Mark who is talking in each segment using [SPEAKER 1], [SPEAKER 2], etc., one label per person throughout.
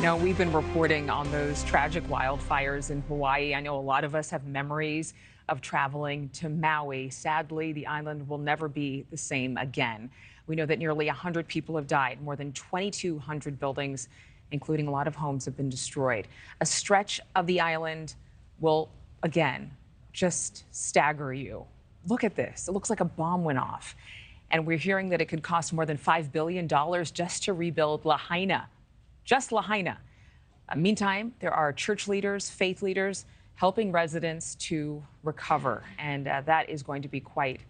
[SPEAKER 1] No, we've been reporting on those tragic wildfires in Hawaii. I know a lot of us have memories of traveling to Maui. Sadly, the island will never be the same again. We know that nearly 100 people have died. More than 2,200 buildings, including a lot of homes, have been destroyed. A stretch of the island will, again, just stagger you. Look at this. It looks like a bomb went off. And we're hearing that it could cost more than $5 billion just to rebuild Lahaina. Just Lahaina. Meantime, there are church leaders, faith leaders, helping residents to recover. And that is going to be quite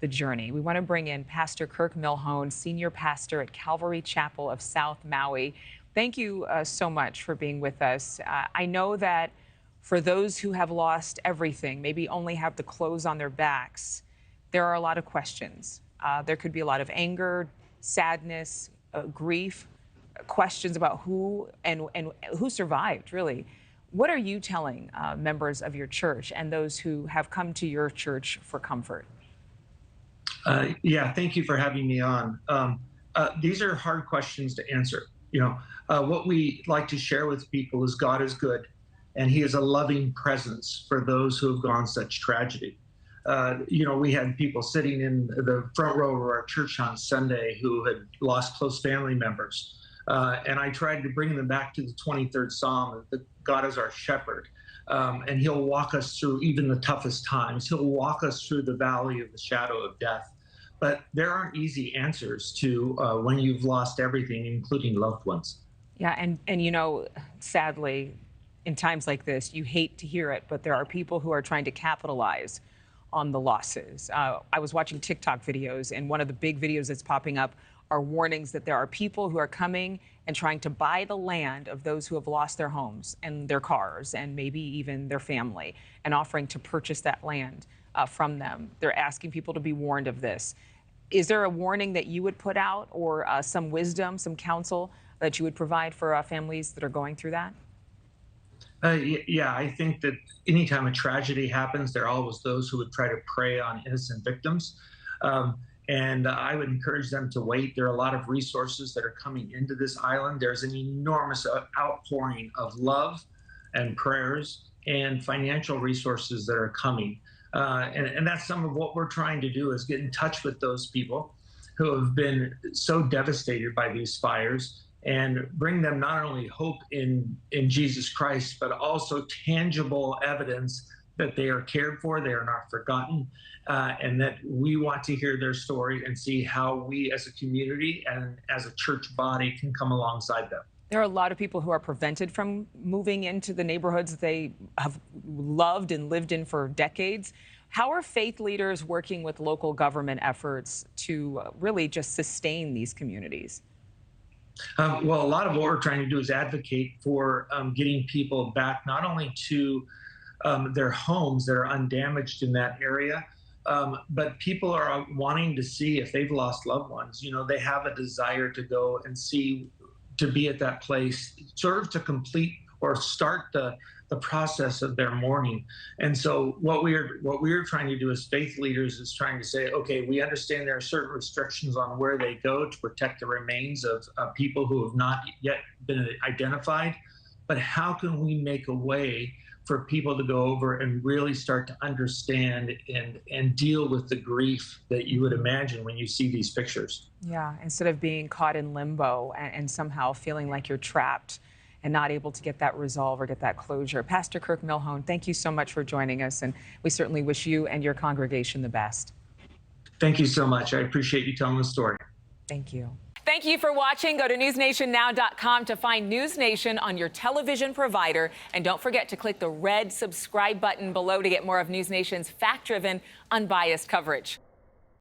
[SPEAKER 1] the journey. We want to bring in Pastor Kirk Milhoan, senior pastor at Calvary Chapel of South Maui. Thank you so much for being with us. I know that for those who have lost everything, maybe only have the clothes on their backs, there are a lot of questions. There could be a lot of anger, sadness, grief, questions about who and who survived, really. What are you telling members of your church and those who have come to your church for comfort?
[SPEAKER 2] Yeah, thank you for having me on. These are hard questions to answer. What we like to share with people is God is good, and He is a loving presence for those who have gone such tragedy. We had people sitting in the front row of our church on Sunday who had lost close family members. And I tried to bring them back to the 23rd Psalm, that God is our shepherd. And He'll walk us through even the toughest times. He'll walk us through the valley of the shadow of death. But there aren't easy answers to when you've lost everything, including loved ones.
[SPEAKER 1] Yeah, and sadly, in times like this, you hate to hear it, but there are people who are trying to capitalize on the losses. I was watching TikTok videos, and one of the big videos that's popping up are warnings that there are people who are coming and trying to buy the land of those who have lost their homes and their cars and maybe even their family, and offering to purchase that land from them. They're asking people to be warned of this. Is there a warning that you would put out, or some wisdom, some counsel that you would provide for families that are going through that?
[SPEAKER 2] Yeah, I think that anytime a tragedy happens, there are always those who would try to prey on innocent victims. And I would encourage them to wait. There are a lot of resources that are coming into this island. There's an enormous outpouring of love and prayers and financial resources that are coming. And that's some of what we're trying to do, is get in touch with those people who have been so devastated by these fires, and bring them not only hope in Jesus Christ, but also tangible evidence that they are cared for, they are not forgotten, and that we want to hear their story and see how we as a community and as a church body can come alongside them.
[SPEAKER 1] There are a lot of people who are prevented from moving into the neighborhoods they have loved and lived in for decades. How are faith leaders working with local government efforts to really just sustain these communities?
[SPEAKER 2] Well, a lot of what we're trying to do is advocate for getting people back, not only to their homes that are undamaged in that area, but people are wanting to see, if they've lost loved ones, they have a desire to go and see, to be at that place, sort of to complete or start the process of their mourning. And so what we're trying to do as faith leaders is trying to say, okay, we understand there are certain restrictions on where they go to protect the remains of people who have not yet been identified, but how can we make a way for people to go over and really start to understand and deal with the grief that you would imagine when you see these pictures?
[SPEAKER 1] Yeah, instead of being caught in limbo and somehow feeling like you're trapped and not able to get that resolve or get that closure. Pastor Kirk Milhoan, thank you so much for joining us, and we certainly wish you and your congregation the best.
[SPEAKER 2] Thank you so much. I appreciate you telling the story.
[SPEAKER 1] Thank you.
[SPEAKER 3] Thank you for watching. Go to newsnationnow.com to find NewsNation on your television provider. And don't forget to click the red subscribe button below to get more of NewsNation's fact-driven, unbiased coverage.